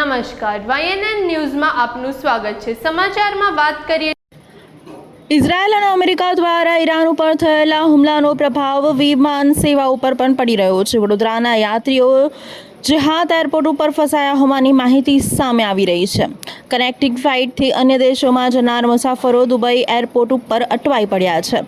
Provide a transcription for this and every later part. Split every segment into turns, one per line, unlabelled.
નમસ્કાર, YNN ન્યૂઝમાં આપનું સ્વાગત છે। સમાચારમાં વાત કરીએ।
ઇઝરાયલ અને અમેરિકા દ્વારા ઈરાન ઉપર થયેલા હુમલાનો પ્રભાવ વિમાન સેવા ઉપર પણ પડી રહ્યો છે। વડોદરાના યાત્રીઓ જહાદ એરપોર્ટ ઉપર ફસાયા હોવાની માહિતી સામે આવી રહી છે। કનેક્ટિંગ ફ્લાઇટથી અન્ય દેશોમાં જનાર મુસાફરો દુબઈ એરપોર્ટ ઉપર અટવાઈ પડ્યા છે।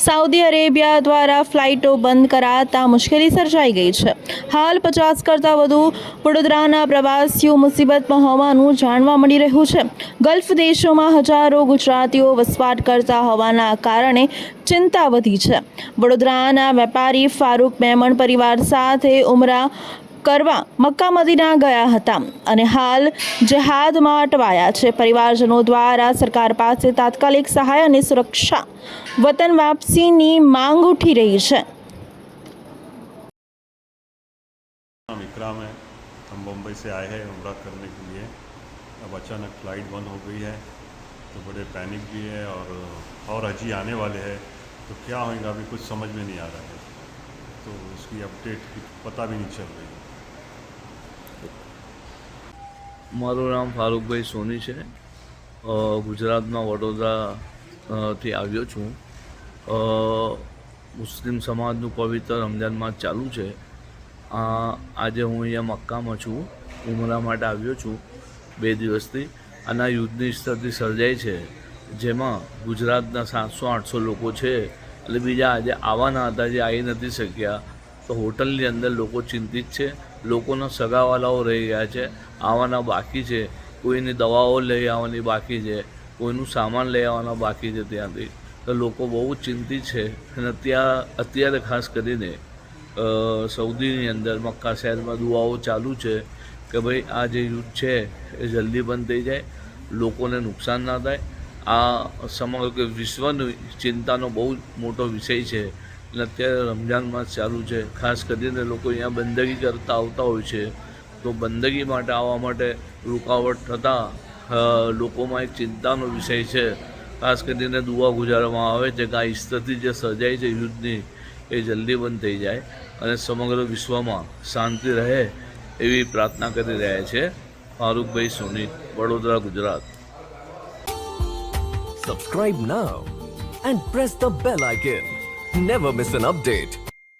સાઉદી અરેબિયા દ્વારા ફ્લાઇટો બંધ કરાતા મુશ્કેલી સર્જાઈ ગઈ છે। હાલ 50 કરતાં વધુ વડોદરાના પ્રવાસીઓ મુસીબતમાં હોવાનું જાણવા મળી રહ્યું છે। ગલ્ફ દેશોમાં હજારો ગુજરાતીઓ વસવાટ કરતા હોવાના કારણે ચિંતા વધી છે। વડોદરાના વેપારી ફારૂક મેમણ પરિવાર સાથે ઉમરા કરવા મક્કા મદીના ગયા હતા અને હાલ જહાદમાં અટવાયા છે। પરિવારજનો દ્વારા સરકાર પાસે તાત્કાલિક સહાય અને સુરક્ષા વતન વાપસીની માંગ ઉઠી રહી છે।
इकराम है, हम बम्बई से आए हैं उम्रा करने के लिए। अब अचानक फ़्लाइट बंद हो गई है तो बड़े पैनिक भी है और अजी आने वाले हैं तो क्या होगा अभी कुछ समझ में नहीं आ रहा है, तो उसकी अपडेट पता भी नहीं चल रही।
મારું નામ ફારૂકભાઈ સોની છે। ગુજરાતમાં વડોદરાથી આવ્યો છું। મુસ્લિમ સમાજનું પવિત્ર રમજાન માસ ચાલુ છે। આજે હું અહીંયા મક્કામાં છું, ઉમરા માટે આવ્યો છું 2 દિવસથી। આના યુદ્ધની સ્થિતિ સર્જાઈ છે જેમાં ગુજરાતના 700-800 લોકો છે એટલે બીજા આજે આવવાના હતા જે આવી નથી શક્યા, તો હોટલની અંદર લોકો ચિંતિત છે। લોકોના સગાવાલાઓ રહી ગયા છે, આવવાના બાકી છે, કોઈની દવાઓ લઈ આવવાની બાકી છે, કોઈનું સામાન લઈ આવવાના બાકી છે ત્યાંથી, તો લોકો બહુ ચિંતિત છે। અને અત્યારે ખાસ કરીને સઉદીની અંદર મક્કા શહેરમાં દુઆઓ ચાલુ છે કે ભાઈ આ જે યુદ્ધ છે એ જલ્દી બંધ થઈ જાય, લોકોને નુકસાન ના થાય। આ સમગ્ર વિશ્વની ચિંતાનો બહુ મોટો વિષય છે અને અત્યારે રમજાન માસ ચાલુ છે। ખાસ કરીને લોકો અહીંયા બંદગી કરતા આવતા હોય છે, તો બંદગી માટે આવવા માટે રૂકાવટ થતાં લોકોમાં એક ચિંતાનો વિષય છે। ખાસ કરીને દુઆ ગુજારવામાં આવે છે કે આ સ્થિતિ જે સર્જાઈ છે યુદ્ધની એ જલ્દી બંધ થઈ જાય અને સમગ્ર વિશ્વમાં શાંતિ રહે એવી પ્રાર્થના કરી રહ્યા છે। ફારૂકભાઈ સોની, Vadodara, Gujarat.
Subscribe now and press the bell icon. Never miss an update.